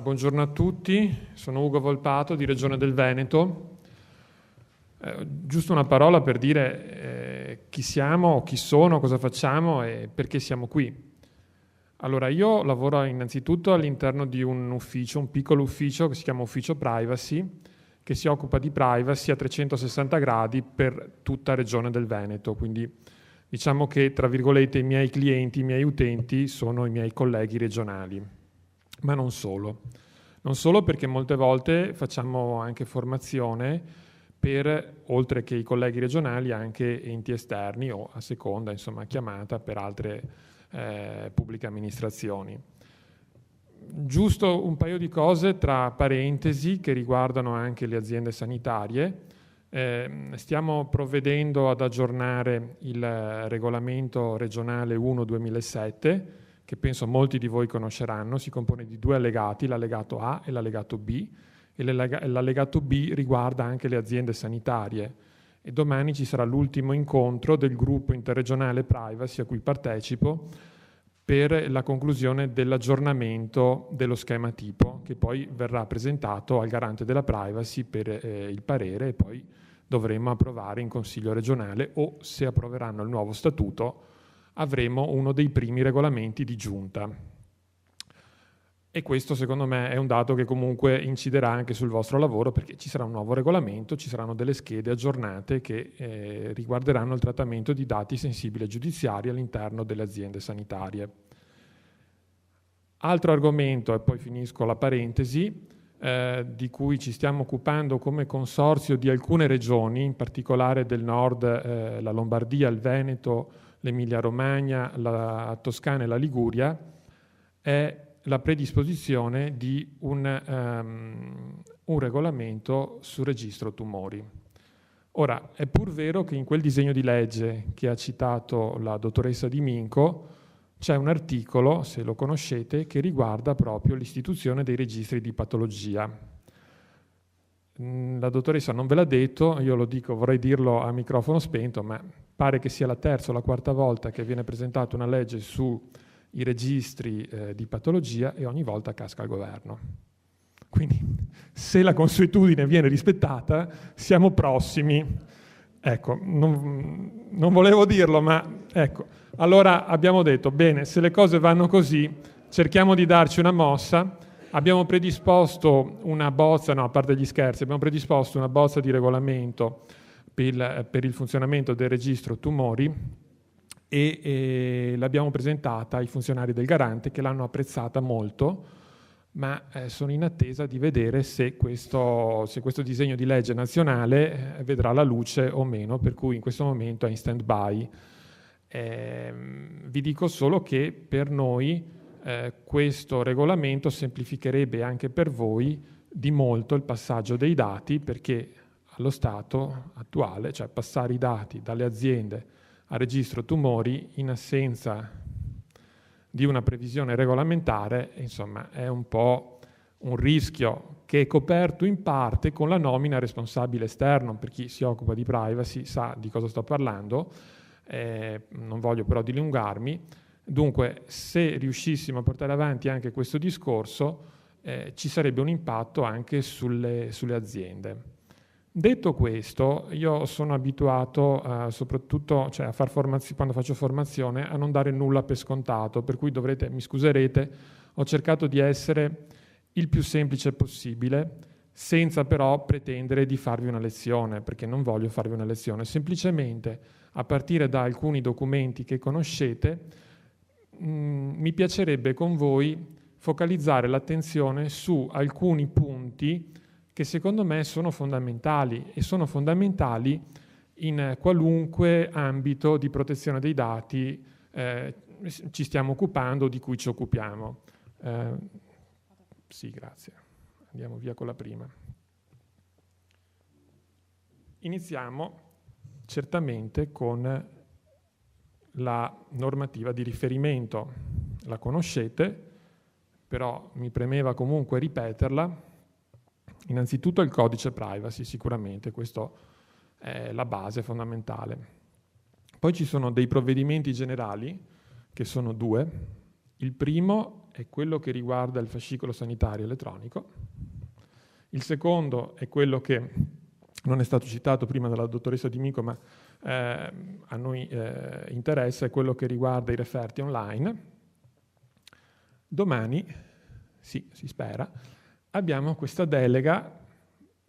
Buongiorno a tutti, sono Ugo Volpato di Regione del Veneto. Giusto una parola per dire chi siamo, chi sono, cosa facciamo e perché siamo qui. Allora, io lavoro innanzitutto all'interno di un ufficio, un piccolo ufficio che si chiama Ufficio Privacy, che si occupa di privacy a 360 gradi per tutta Regione del Veneto. Quindi diciamo che, tra virgolette, i miei clienti, i miei utenti sono i miei colleghi regionali, ma non solo. Non solo, perché molte volte facciamo anche formazione per, oltre che i colleghi regionali, anche enti esterni o a seconda, insomma, chiamata per altre pubbliche amministrazioni. Giusto un paio di cose tra parentesi che riguardano anche le aziende sanitarie. Stiamo provvedendo ad aggiornare il regolamento regionale 1/2007, che penso molti di voi conosceranno. Si compone di 2 allegati, l'allegato A e l'allegato B, e l'allegato B riguarda anche le aziende sanitarie. E domani ci sarà l'ultimo incontro del gruppo interregionale privacy a cui partecipo per la conclusione dell'aggiornamento dello schema tipo, che poi verrà presentato al garante della privacy per il parere, e poi dovremo approvare in Consiglio regionale, o se approveranno il nuovo statuto avremo uno dei primi regolamenti di giunta. E questo secondo me è un dato che comunque inciderà anche sul vostro lavoro, perché ci sarà un nuovo regolamento, ci saranno delle schede aggiornate che riguarderanno il trattamento di dati sensibili e giudiziari all'interno delle aziende sanitarie. Altro argomento, e poi finisco la parentesi, di cui ci stiamo occupando come consorzio di alcune regioni, in particolare del nord, la Lombardia, il Veneto, l'Emilia-Romagna, la Toscana e la Liguria, è la predisposizione di un regolamento sul registro tumori. Ora, è pur vero che in quel disegno di legge che ha citato la dottoressa Di Minco c'è un articolo, se lo conoscete, che riguarda proprio l'istituzione dei registri di patologia. La dottoressa non ve l'ha detto, io lo dico, vorrei dirlo a microfono spento, ma pare che sia la terza o la quarta volta che viene presentata una legge sui registri di patologia e ogni volta casca il governo. Quindi, se la consuetudine viene rispettata, siamo prossimi. Ecco, non volevo dirlo, ma ecco. Allora abbiamo detto, bene, se le cose vanno così, cerchiamo di darci una mossa. Abbiamo predisposto una bozza, no, a parte gli scherzi, abbiamo predisposto una bozza di regolamento per il funzionamento del registro tumori e l'abbiamo presentata ai funzionari del Garante, che l'hanno apprezzata molto, ma sono in attesa di vedere se questo disegno di legge nazionale vedrà la luce o meno, per cui in questo momento è in stand-by. Vi dico solo che per noi questo regolamento semplificherebbe anche per voi di molto il passaggio dei dati, perché allo stato attuale, cioè passare i dati dalle aziende al registro tumori in assenza di una previsione regolamentare, insomma, è un po' un rischio che è coperto in parte con la nomina responsabile esterno. Per chi si occupa di privacy sa di cosa sto parlando, non voglio però dilungarmi. Dunque, se riuscissimo a portare avanti anche questo discorso, ci sarebbe un impatto anche sulle aziende. Detto questo, io sono abituato soprattutto, cioè, a far quando faccio formazione, a non dare nulla per scontato, per cui mi scuserete, ho cercato di essere il più semplice possibile, senza però pretendere di farvi una lezione, perché non voglio farvi una lezione, semplicemente a partire da alcuni documenti che conoscete, mi piacerebbe con voi focalizzare l'attenzione su alcuni punti che secondo me sono fondamentali, e sono fondamentali in qualunque ambito di protezione dei dati ci stiamo occupando o di cui ci occupiamo. Sì, grazie. Andiamo via con la prima. Iniziamo certamente con la normativa di riferimento. La conoscete, però mi premeva comunque ripeterla. Innanzitutto il codice privacy, sicuramente, questo è la base fondamentale. Poi ci sono dei provvedimenti generali, che sono 2. Il primo è quello che riguarda il fascicolo sanitario elettronico. Il secondo è quello che non è stato citato prima dalla dottoressa Di Mico, ma a noi interessa, è quello che riguarda i referti online. Domani, sì, si spera, abbiamo questa delega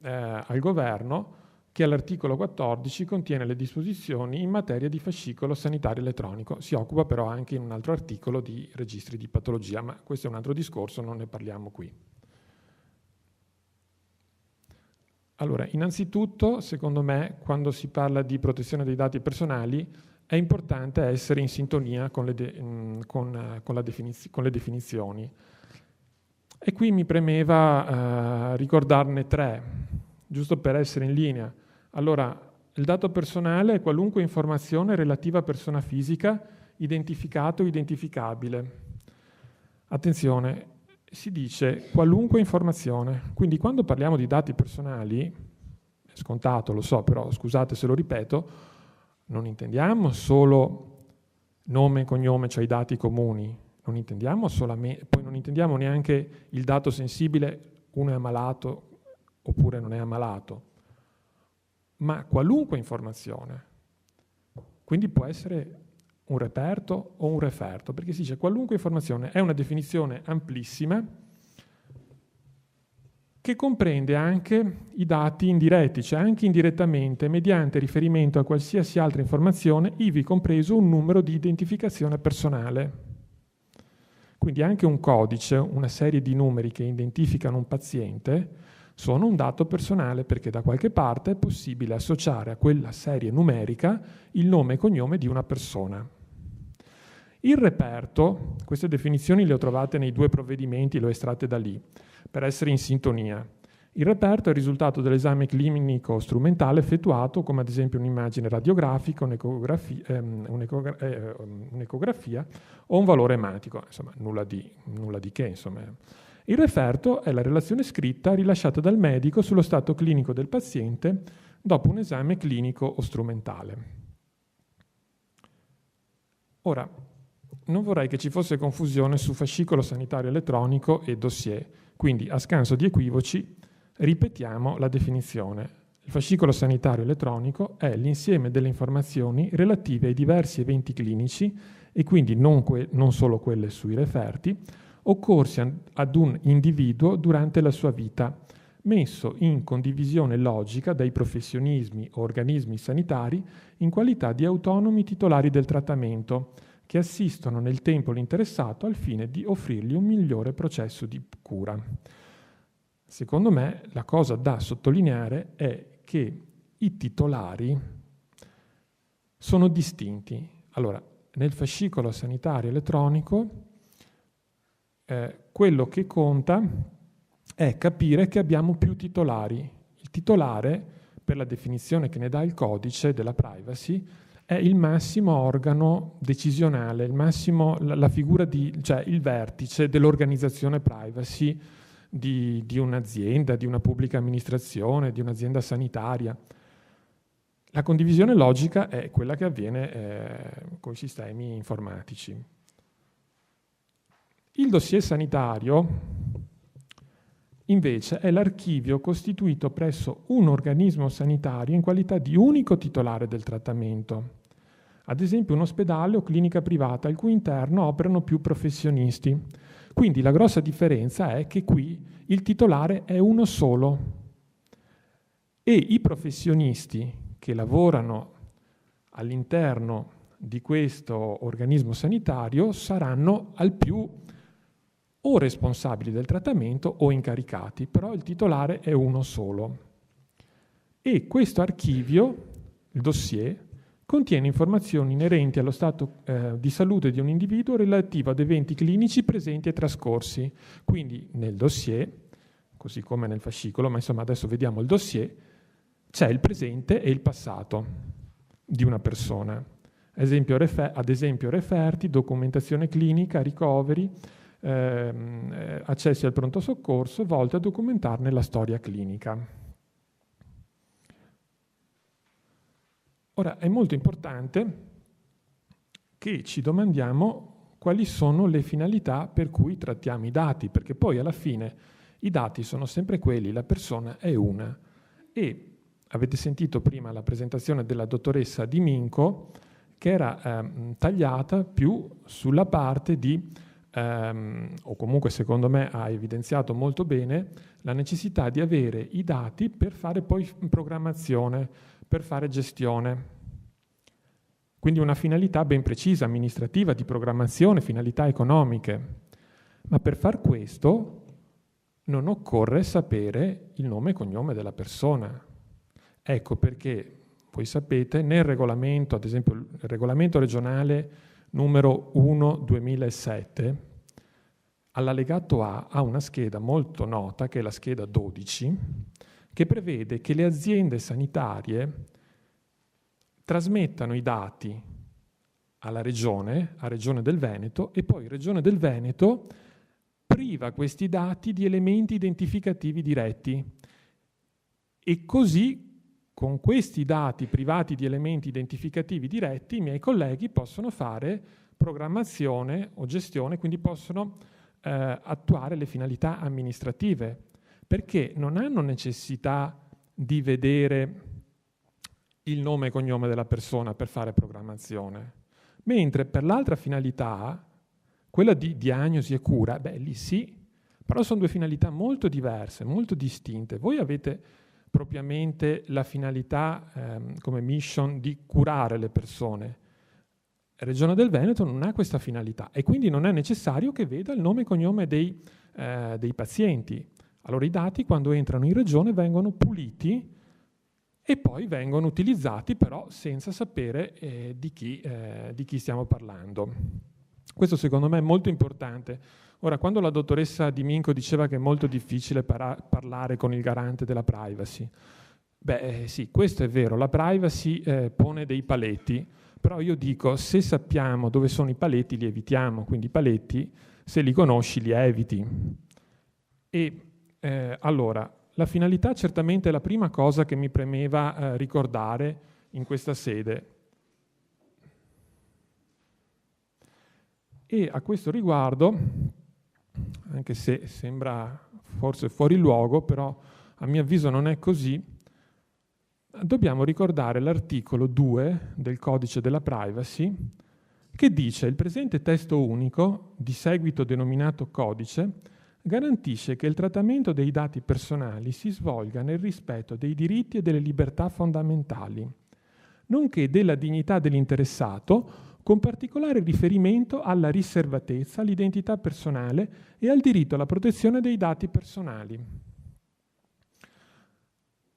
al governo che all'articolo 14 contiene le disposizioni in materia di fascicolo sanitario elettronico. Si occupa però anche in un altro articolo di registri di patologia, ma questo è un altro discorso, non ne parliamo qui. Allora, innanzitutto, secondo me, quando si parla di protezione dei dati personali, è importante essere in sintonia con le definizioni. E qui mi premeva ricordarne 3, giusto per essere in linea. Allora, il dato personale è qualunque informazione relativa a persona fisica, identificato o identificabile. Attenzione, si dice qualunque informazione. Quindi quando parliamo di dati personali, è scontato, lo so, però scusate se lo ripeto, non intendiamo solo nome e cognome, cioè i dati comuni, non intendiamo solamente, poi non intendiamo neanche il dato sensibile, uno è ammalato oppure non è ammalato, ma qualunque informazione. Quindi può essere un reperto o un referto, perché si dice qualunque informazione, è una definizione amplissima che comprende anche i dati indiretti, cioè anche indirettamente, mediante riferimento a qualsiasi altra informazione, ivi compreso un numero di identificazione personale. Quindi anche un codice, una serie di numeri che identificano un paziente, sono un dato personale perché da qualche parte è possibile associare a quella serie numerica il nome e cognome di una persona. Il reperto, queste definizioni le ho trovate nei 2 provvedimenti, le ho estratte da lì, per essere in sintonia. Il reperto è il risultato dell'esame clinico strumentale effettuato, come ad esempio un'immagine radiografica, un'ecografia o un valore ematico, insomma nulla di che, insomma. Il referto è la relazione scritta rilasciata dal medico sullo stato clinico del paziente dopo un esame clinico o strumentale. Ora, non vorrei che ci fosse confusione su fascicolo sanitario elettronico e dossier, quindi a scanso di equivoci ripetiamo la definizione. Il fascicolo sanitario elettronico è l'insieme delle informazioni relative ai diversi eventi clinici e quindi non solo quelle sui referti, occorsi ad un individuo durante la sua vita, messo in condivisione logica dai professionismi o organismi sanitari in qualità di autonomi titolari del trattamento, che assistono nel tempo l'interessato al fine di offrirgli un migliore processo di cura. Secondo me la cosa da sottolineare è che i titolari sono distinti. Allora, nel fascicolo sanitario elettronico quello che conta è capire che abbiamo più titolari. Il titolare, per la definizione che ne dà il codice della privacy, è il massimo organo decisionale, la figura cioè il vertice dell'organizzazione privacy di un'azienda, di una pubblica amministrazione, di un'azienda sanitaria. La condivisione logica è quella che avviene con i sistemi informatici. Il dossier sanitario, invece, è l'archivio costituito presso un organismo sanitario in qualità di unico titolare del trattamento. Ad esempio un ospedale o clinica privata al cui interno operano più professionisti. Quindi la grossa differenza è che qui il titolare è uno solo e i professionisti che lavorano all'interno di questo organismo sanitario saranno al più o responsabili del trattamento o incaricati, però il titolare è uno solo. E questo archivio, il dossier, contiene informazioni inerenti allo stato di salute di un individuo relativo ad eventi clinici presenti e trascorsi. Quindi nel dossier, così come nel fascicolo, ma insomma adesso vediamo il dossier, c'è il presente e il passato di una persona. Ad esempio referti, documentazione clinica, ricoveri, accessi al pronto soccorso volti a documentarne la storia clinica. Ora, è molto importante che ci domandiamo quali sono le finalità per cui trattiamo i dati, perché poi alla fine i dati sono sempre quelli, la persona è una. E avete sentito prima la presentazione della dottoressa Di Minco, che era tagliata più sulla parte di, o comunque secondo me ha evidenziato molto bene, la necessità di avere i dati per fare poi programmazione, per fare gestione. Quindi una finalità ben precisa, amministrativa, di programmazione, finalità economiche. Ma per far questo non occorre sapere il nome e cognome della persona. Ecco perché, voi sapete, nel regolamento, ad esempio il regolamento regionale numero 1/2007, all'allegato A ha una scheda molto nota, che è la scheda 12, che prevede che le aziende sanitarie trasmettano i dati alla Regione, a Regione del Veneto, e poi Regione del Veneto priva questi dati di elementi identificativi diretti. E così, con questi dati privati di elementi identificativi diretti, i miei colleghi possono fare programmazione o gestione, quindi possono attuare le finalità amministrative, perché non hanno necessità di vedere il nome e cognome della persona per fare programmazione. Mentre per l'altra finalità, quella di diagnosi e cura, lì sì, però sono due finalità molto diverse, molto distinte. Voi avete propriamente la finalità come mission di curare le persone. Regione del Veneto non ha questa finalità e quindi non è necessario che veda il nome e cognome dei pazienti. Allora i dati quando entrano in regione vengono puliti e poi vengono utilizzati però senza sapere di chi stiamo parlando. Questo secondo me è molto importante. Ora, quando la dottoressa Di Minco diceva che è molto difficile parlare con il garante della privacy, sì, questo è vero, la privacy pone dei paletti, però io dico, se sappiamo dove sono i paletti li evitiamo, quindi i paletti, se li conosci, li eviti. E allora, la finalità certamente è la prima cosa che mi premeva ricordare in questa sede. E a questo riguardo, anche se sembra forse fuori luogo, però a mio avviso non è così, dobbiamo ricordare l'articolo 2 del Codice della Privacy, che dice: il presente testo unico, di seguito denominato Codice, garantisce che il trattamento dei dati personali si svolga nel rispetto dei diritti e delle libertà fondamentali, nonché della dignità dell'interessato, con particolare riferimento alla riservatezza, all'identità personale e al diritto alla protezione dei dati personali.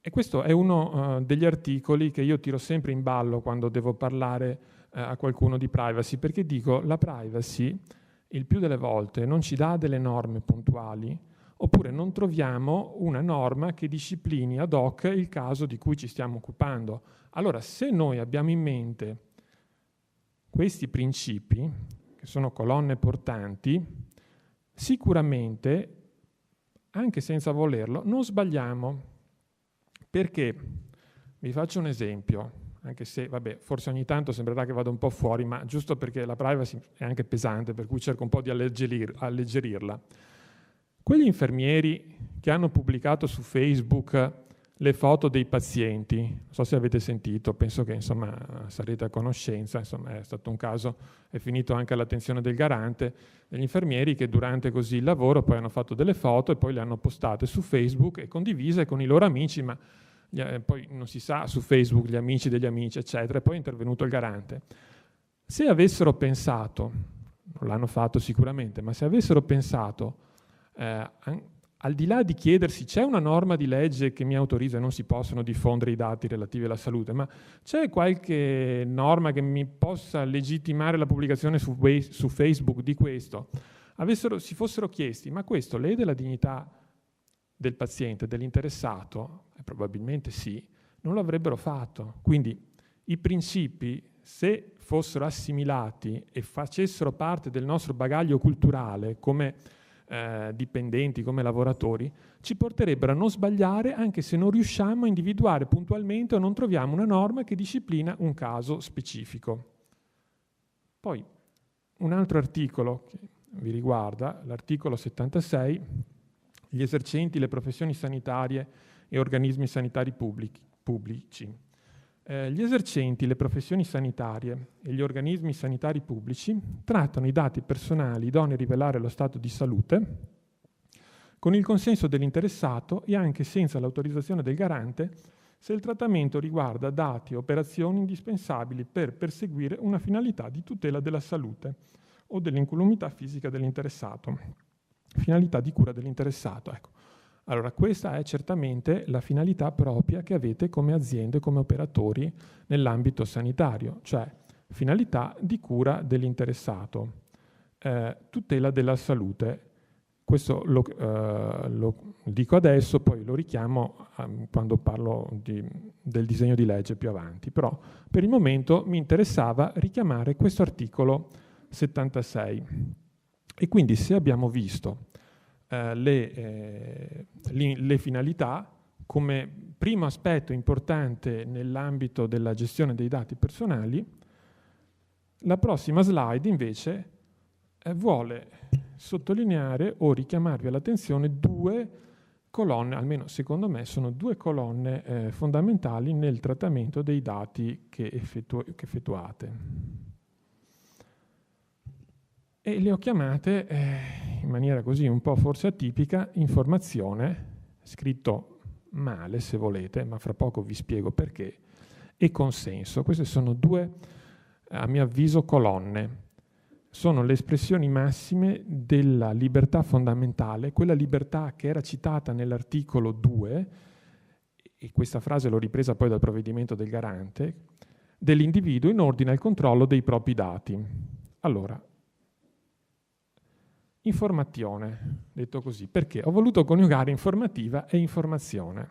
E questo è uno degli articoli che io tiro sempre in ballo quando devo parlare a qualcuno di privacy, perché dico, la privacy il più delle volte non ci dà delle norme puntuali, oppure non troviamo una norma che disciplini ad hoc il caso di cui ci stiamo occupando. Allora, se noi abbiamo in mente questi principi, che sono colonne portanti, sicuramente, anche senza volerlo, non sbagliamo. Perché? Vi faccio un esempio, anche se, forse ogni tanto sembrerà che vado un po' fuori, ma giusto perché la privacy è anche pesante, per cui cerco un po' di alleggerirla. Quegli infermieri che hanno pubblicato su Facebook le foto dei pazienti, non so se avete sentito, penso che sarete a conoscenza, è stato un caso, è finito anche all'attenzione del garante, degli infermieri che durante così il lavoro poi hanno fatto delle foto e poi le hanno postate su Facebook e condivise con i loro amici, ma poi non si sa su Facebook gli amici degli amici, eccetera, e poi è intervenuto il garante. Se avessero pensato, non l'hanno fatto sicuramente, ma se avessero pensato al di là di chiedersi c'è una norma di legge che mi autorizza e non si possono diffondere i dati relativi alla salute, ma c'è qualche norma che mi possa legittimare la pubblicazione su Facebook di questo, si fossero chiesti ma questo lede la dignità del paziente, dell'interessato? Probabilmente sì, non lo avrebbero fatto. Quindi i principi, se fossero assimilati e facessero parte del nostro bagaglio culturale come dipendenti, come lavoratori, ci porterebbero a non sbagliare anche se non riusciamo a individuare puntualmente o non troviamo una norma che disciplina un caso specifico. Poi un altro articolo che vi riguarda, l'articolo 76, gli esercenti le professioni sanitarie e organismi sanitari pubblici. Gli esercenti le professioni sanitarie e gli organismi sanitari pubblici trattano i dati personali idonei a rivelare lo stato di salute con il consenso dell'interessato e anche senza l'autorizzazione del garante se il trattamento riguarda dati o operazioni indispensabili per perseguire una finalità di tutela della salute o dell'incolumità fisica dell'interessato, finalità di cura dell'interessato. Ecco. Allora, questa è certamente la finalità propria che avete come aziende, come operatori nell'ambito sanitario, cioè finalità di cura dell'interessato, tutela della salute. Questo lo dico adesso, poi lo richiamo quando parlo del disegno di legge più avanti, però per il momento mi interessava richiamare questo articolo 76. E quindi se abbiamo visto le finalità come primo aspetto importante nell'ambito della gestione dei dati personali, la prossima slide invece vuole sottolineare o richiamarvi all'attenzione due colonne, almeno secondo me sono due colonne fondamentali nel trattamento dei dati che effettuate. E le ho chiamate, in maniera così un po' forse atipica, informazione, scritto male se volete, ma fra poco vi spiego perché, e consenso. Queste sono due, a mio avviso, colonne. Sono le espressioni massime della libertà fondamentale, quella libertà che era citata nell'articolo 2, e questa frase l'ho ripresa poi dal provvedimento del garante, dell'individuo in ordine al controllo dei propri dati. Allora, informazione, detto così, perché ho voluto coniugare informativa e informazione.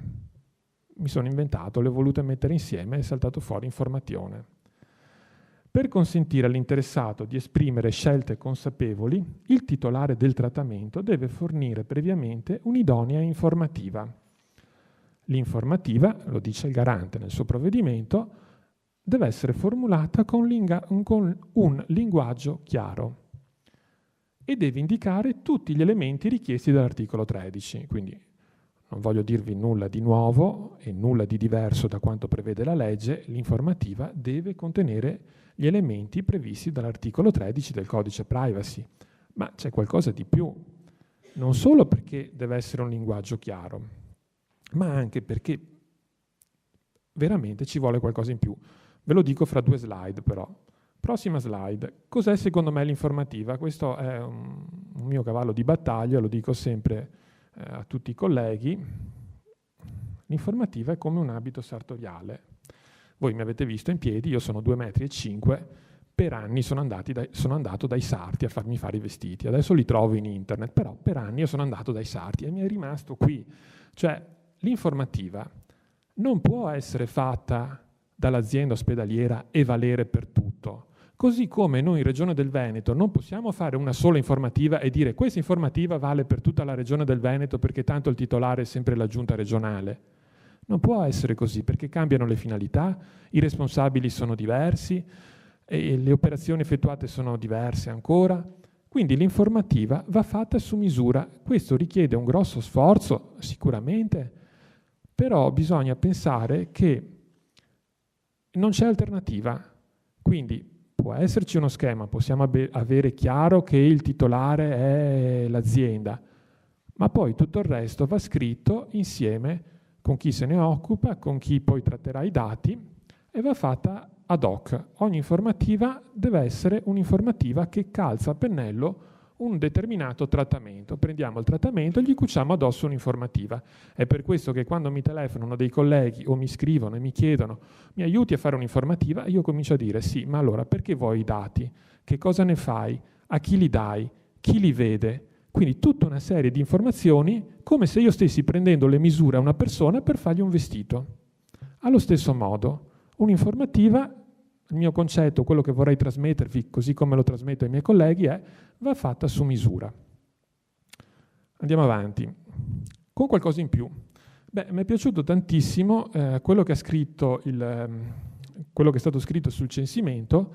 Mi sono inventato, le ho volute mettere insieme e è saltato fuori informazione. Per consentire all'interessato di esprimere scelte consapevoli, il titolare del trattamento deve fornire previamente un'idonea informativa. L'informativa, lo dice il garante nel suo provvedimento, deve essere formulata con un linguaggio chiaro e deve indicare tutti gli elementi richiesti dall'articolo 13. Quindi non voglio dirvi nulla di nuovo e nulla di diverso da quanto prevede la legge, l'informativa deve contenere gli elementi previsti dall'articolo 13 del codice privacy. Ma c'è qualcosa di più, non solo perché deve essere un linguaggio chiaro, ma anche perché veramente ci vuole qualcosa in più. Ve lo dico fra due slide però. Prossima slide. Cos'è secondo me l'informativa? Questo è un mio cavallo di battaglia, lo dico sempre a tutti i colleghi. L'informativa è come un abito sartoriale. Voi mi avete visto in piedi, io sono 2,5 m, per anni sono andato dai sarti a farmi fare i vestiti. Adesso li trovo in internet, però per anni io sono andato dai sarti e mi è rimasto qui. Cioè, l'informativa non può essere fatta dall'azienda ospedaliera e valere per tutto. Così come noi in Regione del Veneto non possiamo fare una sola informativa e dire questa informativa vale per tutta la Regione del Veneto perché tanto il titolare è sempre la giunta regionale. Non può essere così perché cambiano le finalità, i responsabili sono diversi e le operazioni effettuate sono diverse ancora. Quindi l'informativa va fatta su misura. Questo richiede un grosso sforzo, sicuramente, però bisogna pensare che non c'è alternativa. Quindi può esserci uno schema, possiamo avere chiaro che il titolare è l'azienda, ma poi tutto il resto va scritto insieme con chi se ne occupa, con chi poi tratterà i dati e va fatta ad hoc. Ogni informativa deve essere un'informativa che calza a pennello un determinato trattamento. Prendiamo il trattamento e gli cuciamo addosso un'informativa. È per questo che quando mi telefonano dei colleghi o mi scrivono e mi chiedono mi aiuti a fare un'informativa, io comincio a dire sì, ma allora perché vuoi i dati? Che cosa ne fai? A chi li dai? Chi li vede? Quindi tutta una serie di informazioni come se io stessi prendendo le misure a una persona per fargli un vestito. Allo stesso modo, un'informativa, il mio concetto, quello che vorrei trasmettervi, così come lo trasmetto ai miei colleghi, è va fatta su misura. Andiamo avanti. Con qualcosa in più. Mi è piaciuto tantissimo quello che è stato scritto sul censimento,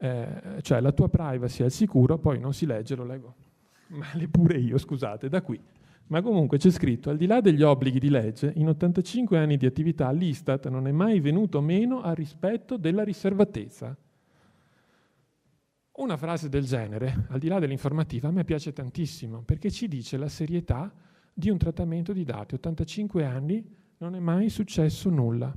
cioè la tua privacy è al sicuro, poi non si legge, lo leggo male pure io, scusate, da qui. Ma comunque c'è scritto, al di là degli obblighi di legge, in 85 anni di attività l'Istat non è mai venuto meno al rispetto della riservatezza. Una frase del genere, al di là dell'informativa, a me piace tantissimo, perché ci dice la serietà di un trattamento di dati. 85 anni non è mai successo nulla.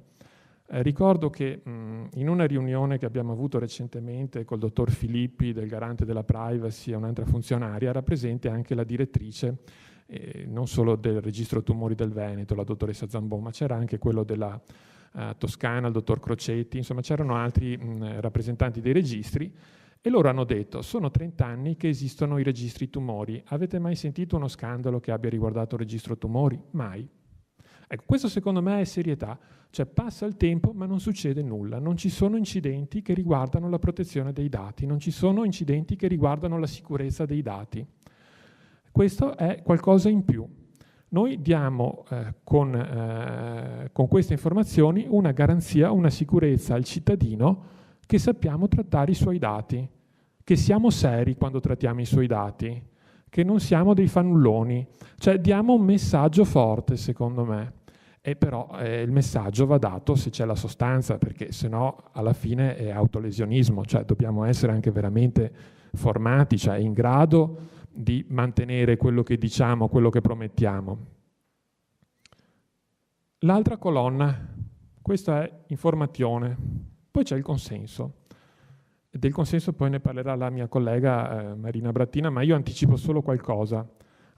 Ricordo che in una riunione che abbiamo avuto recentemente col dottor Filippi, del Garante della Privacy, e un'altra funzionaria, era presente anche la direttrice, non solo del Registro Tumori del Veneto, la dottoressa Zambon, ma c'era anche quello della Toscana, il dottor Crocetti, insomma c'erano altri rappresentanti dei registri, e loro hanno detto, sono 30 anni che esistono i registri tumori, avete mai sentito uno scandalo che abbia riguardato il registro tumori? Mai. Ecco, questo secondo me è serietà, cioè passa il tempo ma non succede nulla, non ci sono incidenti che riguardano la protezione dei dati, non ci sono incidenti che riguardano la sicurezza dei dati. Questo è qualcosa in più. Noi diamo con queste informazioni una garanzia, una sicurezza al cittadino che sappiamo trattare i suoi dati, che siamo seri quando trattiamo i suoi dati, che non siamo dei fannulloni, cioè diamo un messaggio forte secondo me, e però il messaggio va dato se c'è la sostanza, perché sennò alla fine è autolesionismo, cioè dobbiamo essere anche veramente formati, cioè in grado di mantenere quello che diciamo, quello che promettiamo. L'altra colonna, questa è informazione, poi c'è il consenso. Del consenso poi ne parlerà la mia collega Marina Brattina, ma io anticipo solo qualcosa.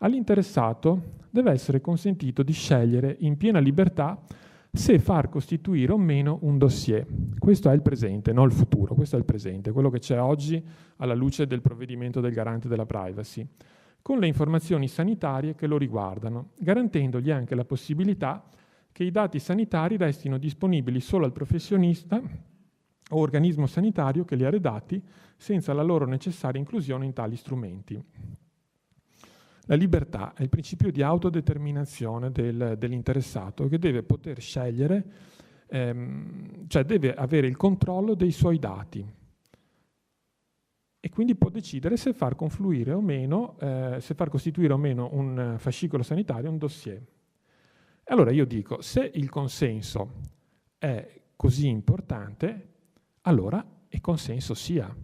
All'interessato deve essere consentito di scegliere in piena libertà se far costituire o meno un dossier. Questo è il presente, non il futuro, questo è il presente, quello che c'è oggi alla luce del provvedimento del Garante della Privacy, con le informazioni sanitarie che lo riguardano, garantendogli anche la possibilità che i dati sanitari restino disponibili solo al professionista o organismo sanitario che li ha redatti senza la loro necessaria inclusione in tali strumenti. La libertà è il principio di autodeterminazione dell'interessato che deve poter scegliere, cioè deve avere il controllo dei suoi dati e quindi può decidere se far confluire o meno, se far costituire o meno un fascicolo sanitario, un dossier. Allora io dico, se il consenso è così importante, allora il consenso sia,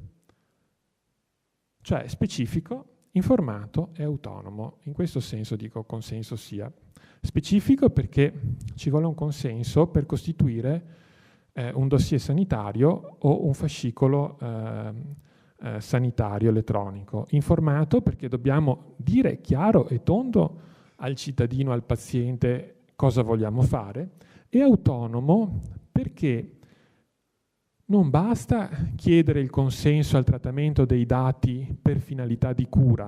cioè specifico, informato e autonomo. In questo senso dico consenso sia. Specifico perché ci vuole un consenso per costituire un dossier sanitario o un fascicolo sanitario elettronico. Informato perché dobbiamo dire chiaro e tondo al cittadino, al paziente, cosa vogliamo fare, e autonomo perché non basta chiedere il consenso al trattamento dei dati per finalità di cura,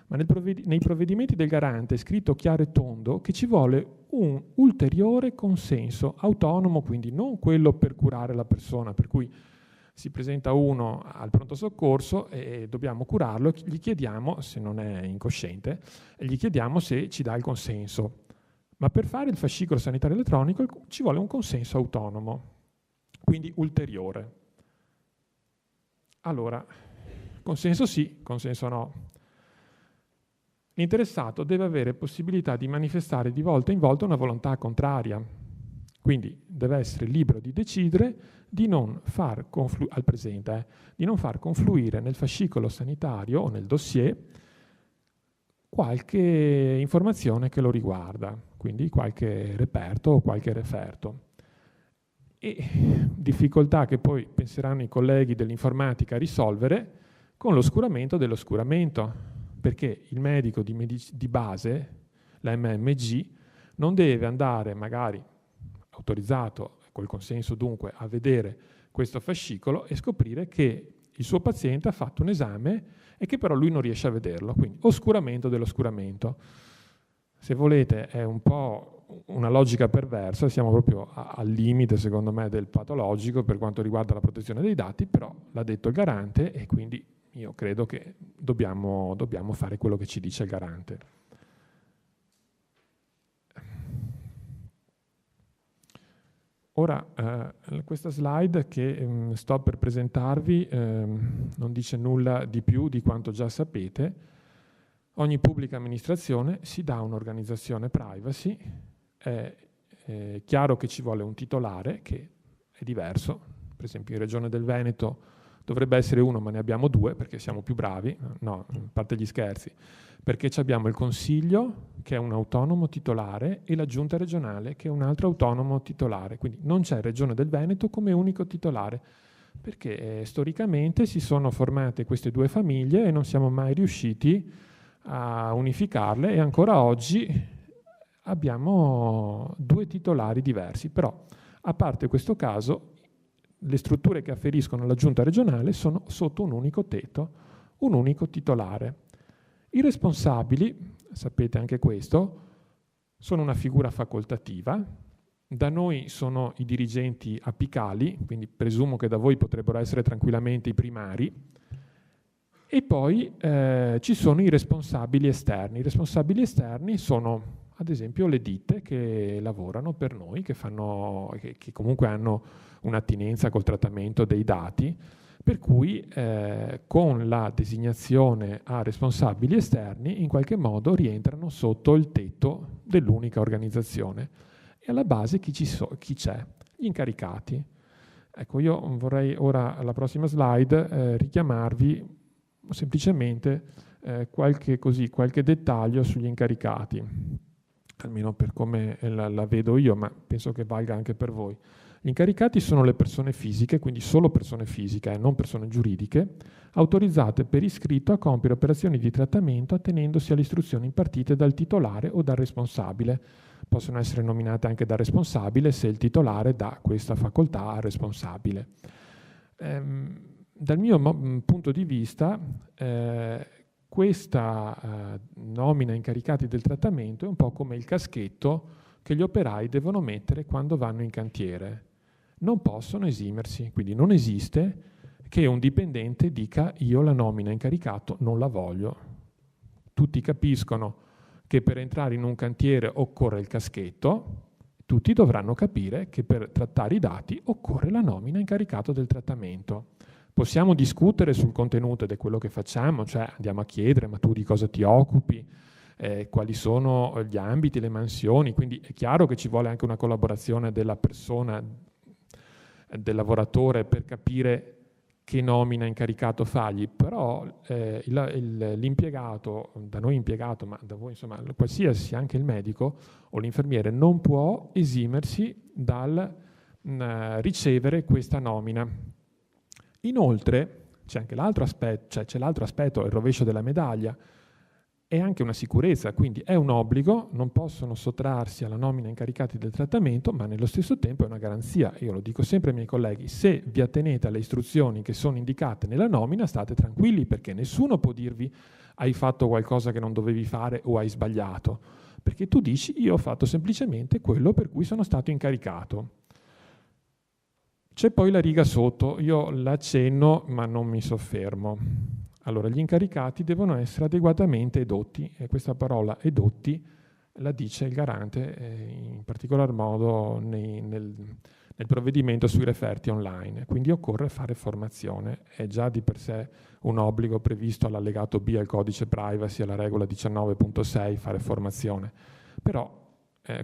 ma nei provvedimenti del Garante è scritto chiaro e tondo che ci vuole un ulteriore consenso autonomo, quindi non quello per curare la persona, per cui si presenta uno al pronto soccorso e dobbiamo curarlo, gli chiediamo, se non è incosciente, gli chiediamo se ci dà il consenso. Ma per fare il fascicolo sanitario elettronico ci vuole un consenso autonomo, quindi ulteriore. Allora, consenso sì, consenso no. L'interessato deve avere possibilità di manifestare di volta in volta una volontà contraria, quindi deve essere libero di decidere di non far di non far confluire nel fascicolo sanitario o nel dossier qualche informazione che lo riguarda, quindi qualche reperto o qualche referto. E difficoltà che poi penseranno i colleghi dell'informatica a risolvere con l'oscuramento dell'oscuramento, perché il medico di base, la MMG, non deve andare magari autorizzato, col consenso dunque, a vedere questo fascicolo e scoprire che il suo paziente ha fatto un esame e che però lui non riesce a vederlo, quindi oscuramento dell'oscuramento. Se volete è un po' una logica perversa, siamo proprio al limite secondo me del patologico per quanto riguarda la protezione dei dati, però l'ha detto il Garante e quindi io credo che dobbiamo fare quello che ci dice il Garante. Ora, questa slide che sto per presentarvi non dice nulla di più di quanto già sapete. Ogni pubblica amministrazione si dà un'organizzazione privacy. È chiaro che ci vuole un titolare che è diverso. Per esempio in Regione del Veneto dovrebbe essere uno, ma ne abbiamo due perché siamo più bravi. No, a parte gli scherzi. Perché abbiamo il Consiglio, che è un autonomo titolare, e la Giunta regionale, che è un altro autonomo titolare. Quindi non c'è Regione del Veneto come unico titolare, perché storicamente si sono formate queste due famiglie e non siamo mai riusciti a unificarle, e ancora oggi abbiamo due titolari diversi. Però, a parte questo caso, le strutture che afferiscono alla Giunta regionale sono sotto un unico tetto, un unico titolare. I responsabili, sapete anche questo, sono una figura facoltativa. Da noi sono i dirigenti apicali, quindi presumo che da voi potrebbero essere tranquillamente i primari. E poi ci sono i responsabili esterni. I responsabili esterni sono, ad esempio, le ditte che lavorano per noi, che comunque hanno un'attinenza col trattamento dei dati, per cui con la designazione a responsabili esterni in qualche modo rientrano sotto il tetto dell'unica organizzazione. E alla base chi c'è? Gli incaricati. Ecco, io vorrei ora, alla prossima slide, richiamarvi semplicemente qualche dettaglio sugli incaricati, almeno per come la vedo io, ma penso che valga anche per voi. Gli incaricati sono le persone fisiche, quindi solo persone fisiche e non persone giuridiche, autorizzate per iscritto a compiere operazioni di trattamento attenendosi alle istruzioni impartite dal titolare o dal responsabile. Possono essere nominate anche dal responsabile se il titolare dà questa facoltà al responsabile. Dal mio punto di vista, questa nomina incaricati del trattamento è un po' come il caschetto che gli operai devono mettere quando vanno in cantiere. Non possono esimersi, quindi non esiste che un dipendente dica io la nomina incaricato non la voglio. Tutti capiscono che per entrare in un cantiere occorre il caschetto, tutti dovranno capire che per trattare i dati occorre la nomina incaricato del trattamento. Possiamo discutere sul contenuto ed è quello che facciamo, cioè andiamo a chiedere ma tu di cosa ti occupi, quali sono gli ambiti, le mansioni, quindi è chiaro che ci vuole anche una collaborazione della persona, del lavoratore, per capire che nomina incaricato fargli, però l'impiegato, da noi impiegato, ma da voi insomma qualsiasi, anche il medico o l'infermiere, non può esimersi dal ricevere questa nomina. Inoltre c'è anche l'altro aspetto, c'è l'altro aspetto, il rovescio della medaglia, è anche una sicurezza, quindi è un obbligo, non possono sottrarsi alla nomina incaricati del trattamento, ma nello stesso tempo è una garanzia. Io lo dico sempre ai miei colleghi, se vi attenete alle istruzioni che sono indicate nella nomina, state tranquilli, perché nessuno può dirvi hai fatto qualcosa che non dovevi fare o hai sbagliato, perché tu dici io ho fatto semplicemente quello per cui sono stato incaricato. C'è poi la riga sotto, io l'accenno ma non mi soffermo. Allora, gli incaricati devono essere adeguatamente edotti, e questa parola edotti la dice il garante in particolar modo nel provvedimento sui referti online. Quindi occorre fare formazione, è già di per sé un obbligo previsto all'allegato B al codice privacy, alla regola 19.6, fare formazione. Però,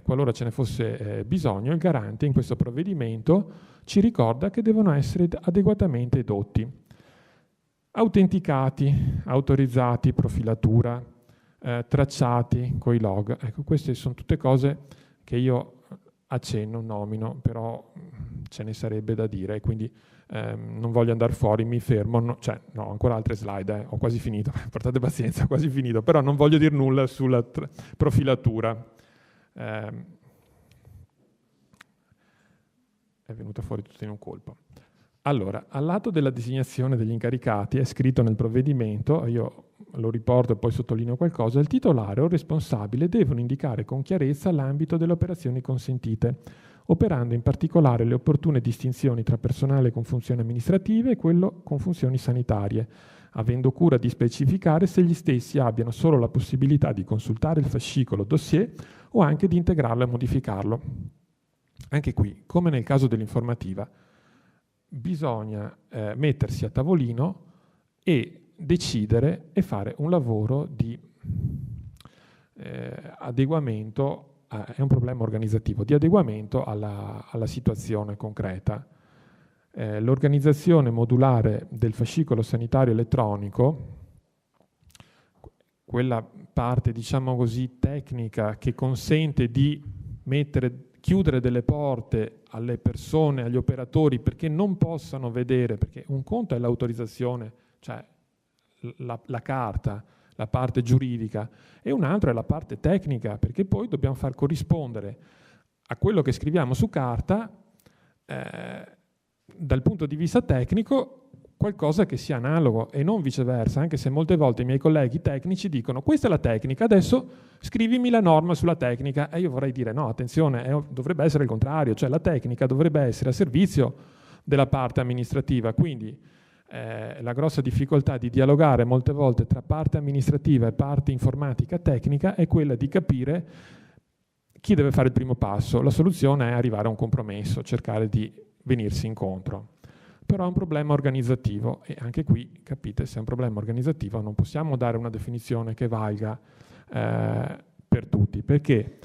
qualora ce ne fosse bisogno, il garante in questo provvedimento ci ricorda che devono essere adeguatamente edotti. Autenticati, autorizzati, profilatura, tracciati coi log. Ecco, queste sono tutte cose che io accenno, nomino, però ce ne sarebbe da dire, quindi non voglio andare fuori, mi fermo, no, ancora altre slide, ho quasi finito, portate pazienza, ho quasi finito, però non voglio dire nulla sulla profilatura. È venuta fuori tutto in un colpo. Allora, al lato della designazione degli incaricati è scritto nel provvedimento, io lo riporto e poi sottolineo qualcosa, il titolare o il responsabile devono indicare con chiarezza l'ambito delle operazioni consentite, operando in particolare le opportune distinzioni tra personale con funzioni amministrative e quello con funzioni sanitarie, avendo cura di specificare se gli stessi abbiano solo la possibilità di consultare il fascicolo dossier o anche di integrarlo e modificarlo. Anche qui, come nel caso dell'informativa, bisogna mettersi a tavolino e decidere e fare un lavoro di adeguamento, è un problema organizzativo, di adeguamento alla situazione concreta. L'organizzazione modulare del fascicolo sanitario elettronico, quella parte, diciamo così, tecnica che consente di chiudere delle porte alle persone, agli operatori, perché non possano vedere, perché un conto è l'autorizzazione, cioè la carta, la parte giuridica, e un altro è la parte tecnica, perché poi dobbiamo far corrispondere a quello che scriviamo su carta dal punto di vista tecnico qualcosa che sia analogo e non viceversa, anche se molte volte i miei colleghi tecnici dicono questa è la tecnica, adesso scrivimi la norma sulla tecnica, e io vorrei dire no, attenzione, dovrebbe essere il contrario, cioè la tecnica dovrebbe essere a servizio della parte amministrativa, quindi la grossa difficoltà di dialogare molte volte tra parte amministrativa e parte informatica tecnica è quella di capire chi deve fare il primo passo. La soluzione è arrivare a un compromesso, cercare di venirsi incontro. Però è un problema organizzativo e anche qui, capite, se è un problema organizzativo non possiamo dare una definizione che valga per tutti, perché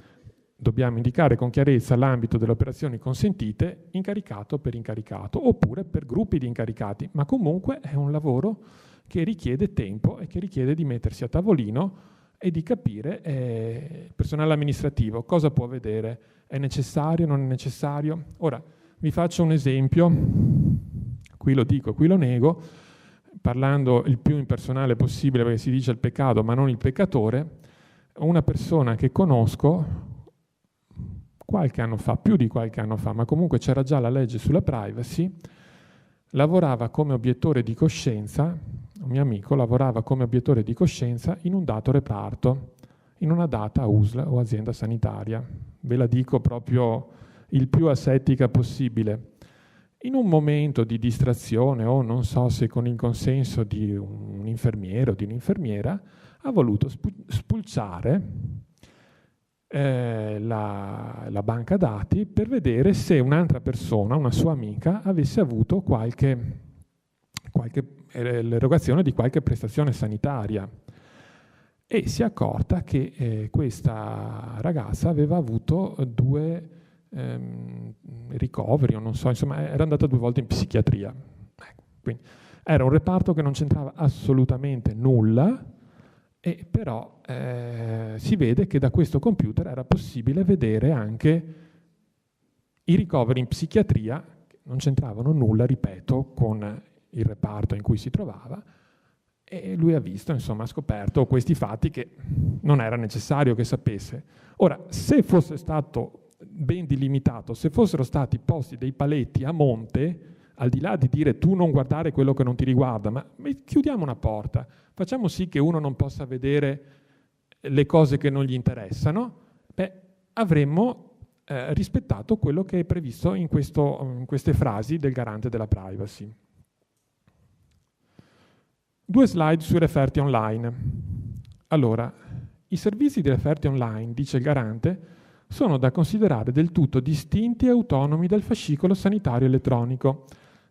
dobbiamo indicare con chiarezza l'ambito delle operazioni consentite, incaricato per incaricato, oppure per gruppi di incaricati, ma comunque è un lavoro che richiede tempo e che richiede di mettersi a tavolino e di capire il personale amministrativo cosa può vedere, è necessario, non è necessario. Ora, vi faccio un esempio, qui lo dico, qui lo nego, parlando il più impersonale possibile perché si dice il peccato ma non il peccatore, una persona che conosco qualche anno fa, più di qualche anno fa, ma comunque c'era già la legge sulla privacy, lavorava come obiettore di coscienza, un mio amico lavorava come obiettore di coscienza in un dato reparto, in una data USL o azienda sanitaria. Ve la dico proprio il più asettica possibile. In un momento di distrazione o non so se con il consenso di un infermiere o di un'infermiera, ha voluto spulciare la banca dati per vedere se un'altra persona, una sua amica, avesse avuto l'erogazione di qualche prestazione sanitaria e si è accorta che questa ragazza aveva avuto 2 ricoveri o non so, insomma era andata 2 volte in psichiatria. Quindi era un reparto che non c'entrava assolutamente nulla e però si vede che da questo computer era possibile vedere anche i ricoveri in psichiatria che non c'entravano nulla, ripeto, con il reparto in cui si trovava, e lui ha visto, insomma, ha scoperto questi fatti che non era necessario che sapesse. Ora, se fosse stato ben delimitato, se fossero stati posti dei paletti a monte, al di là di dire tu non guardare quello che non ti riguarda, ma chiudiamo una porta, facciamo sì che uno non possa vedere le cose che non gli interessano, avremmo rispettato quello che è previsto in queste frasi del garante della privacy. 2 slide sui referti online. Allora, i servizi di referti online, dice il garante, sono da considerare del tutto distinti e autonomi dal fascicolo sanitario elettronico.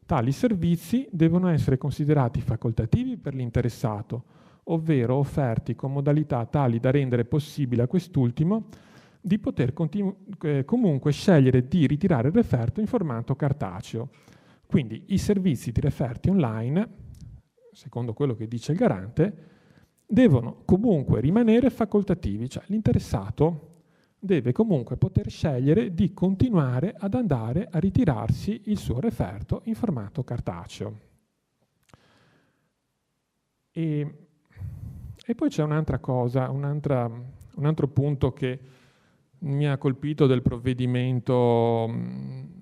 Tali servizi devono essere considerati facoltativi per l'interessato, ovvero offerti con modalità tali da rendere possibile a quest'ultimo di poter comunque scegliere di ritirare il referto in formato cartaceo. Quindi i servizi di referti online, secondo quello che dice il garante, devono comunque rimanere facoltativi, cioè l'interessato deve comunque poter scegliere di continuare ad andare a ritirarsi il suo referto in formato cartaceo. E poi c'è un'altra cosa, un altro punto che mi ha colpito del provvedimento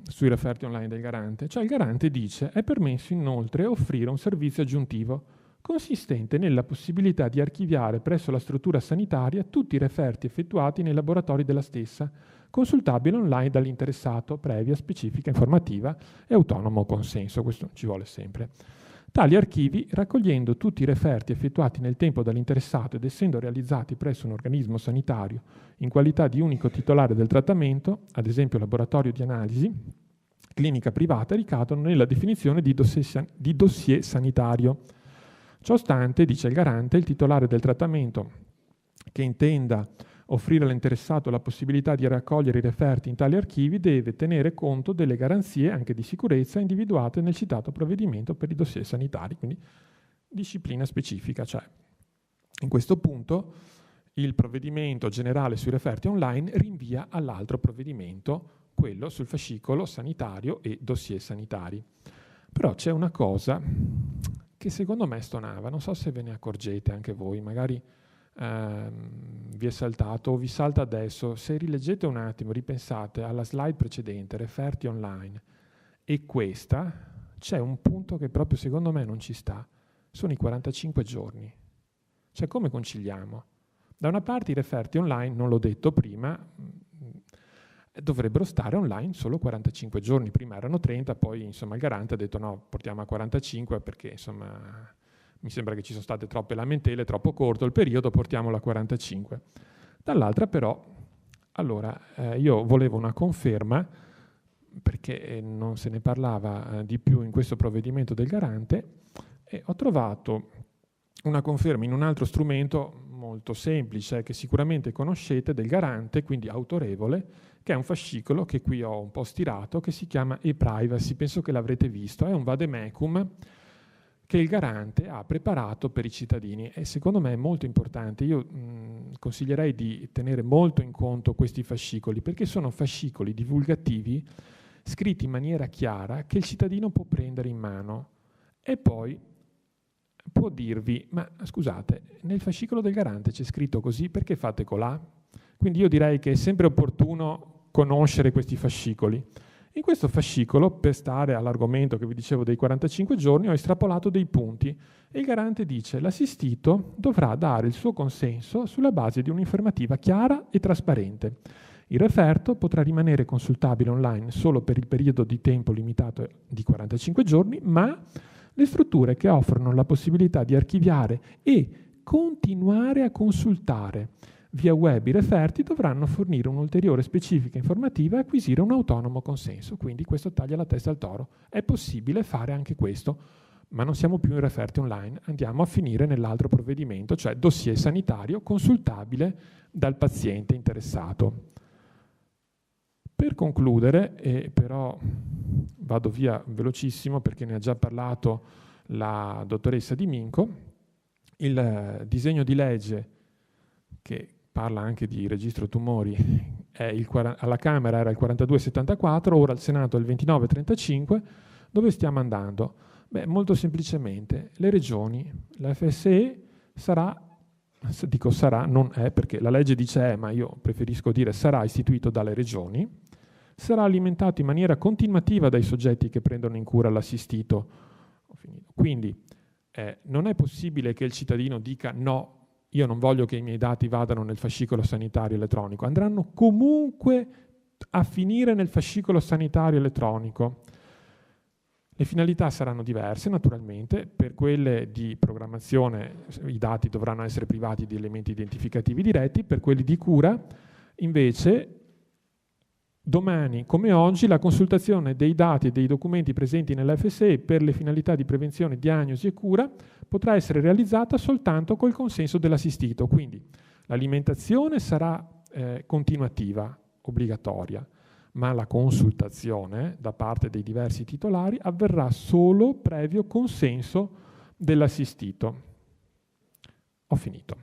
sui referti online del garante. Cioè il garante dice è permesso inoltre offrire un servizio aggiuntivo consistente nella possibilità di archiviare presso la struttura sanitaria tutti i referti effettuati nei laboratori della stessa, consultabile online dall'interessato, previa specifica informativa e autonomo consenso. Questo ci vuole sempre. Tali archivi, raccogliendo tutti i referti effettuati nel tempo dall'interessato ed essendo realizzati presso un organismo sanitario in qualità di unico titolare del trattamento, ad esempio laboratorio di analisi, clinica privata, ricadono nella definizione di dossier sanitario. Ciostante, dice il garante, il titolare del trattamento che intenda offrire all'interessato la possibilità di raccogliere i referti in tali archivi deve tenere conto delle garanzie anche di sicurezza individuate nel citato provvedimento per i dossier sanitari, quindi disciplina specifica. Cioè, in questo punto il provvedimento generale sui referti online rinvia all'altro provvedimento, quello sul fascicolo sanitario e dossier sanitari. Però c'è una cosa che secondo me stonava, non so se ve ne accorgete anche voi, magari vi è saltato o vi salta adesso. Se rileggete un attimo, ripensate alla slide precedente, referti online, e questa, c'è un punto che proprio secondo me non ci sta, sono i 45 giorni. Cioè, come conciliamo? Da una parte i referti online, non l'ho detto prima, dovrebbero stare online solo 45 giorni, prima erano 30, poi insomma il garante ha detto no, portiamo a 45 perché insomma mi sembra che ci sono state troppe lamentele, troppo corto il periodo, portiamolo a 45. Dall'altra però, allora, io volevo una conferma, perché non se ne parlava di più in questo provvedimento del garante, e ho trovato una conferma in un altro strumento molto semplice, che sicuramente conoscete, del garante, quindi autorevole, che è un fascicolo che qui ho un po' stirato, che si chiama e-privacy, penso che l'avrete visto, è un vademecum che il garante ha preparato per i cittadini e secondo me è molto importante. Io consiglierei di tenere molto in conto questi fascicoli, perché sono fascicoli divulgativi scritti in maniera chiara che il cittadino può prendere in mano e poi può dirvi, ma scusate, nel fascicolo del garante c'è scritto così, perché fate colà? Quindi io direi che è sempre opportuno conoscere questi fascicoli. In questo fascicolo, per stare all'argomento che vi dicevo dei 45 giorni, ho estrapolato dei punti e il garante dice: l'assistito dovrà dare il suo consenso sulla base di un'informativa chiara e trasparente. Il referto potrà rimanere consultabile online solo per il periodo di tempo limitato di 45 giorni, ma le strutture che offrono la possibilità di archiviare e continuare a consultare via web i referti dovranno fornire un'ulteriore specifica informativa e acquisire un autonomo consenso. Quindi questo taglia la testa al toro. È possibile fare anche questo, ma non siamo più in referti online, andiamo a finire nell'altro provvedimento, cioè dossier sanitario consultabile dal paziente interessato. Per concludere, e però vado via velocissimo perché ne ha già parlato la dottoressa Di Minco, il disegno di legge che parla anche di registro tumori, alla Camera era il 4274, ora al Senato è il 2935. Dove stiamo andando? Beh, molto semplicemente, le regioni, la FSE sarà, dico sarà, non è, perché la legge dice ma io preferisco dire sarà istituito dalle regioni, sarà alimentato in maniera continuativa dai soggetti che prendono in cura l'assistito. Quindi non è possibile che il cittadino dica no, io non voglio che i miei dati vadano nel fascicolo sanitario elettronico, andranno comunque a finire nel fascicolo sanitario elettronico. Le finalità saranno diverse naturalmente, per quelle di programmazione i dati dovranno essere privati di elementi identificativi diretti, per quelli di cura invece domani come oggi la consultazione dei dati e dei documenti presenti nell'FSE per le finalità di prevenzione, diagnosi e cura potrà essere realizzata soltanto col consenso dell'assistito, quindi l'alimentazione sarà continuativa, obbligatoria, ma la consultazione da parte dei diversi titolari avverrà solo previo consenso dell'assistito. Ho finito.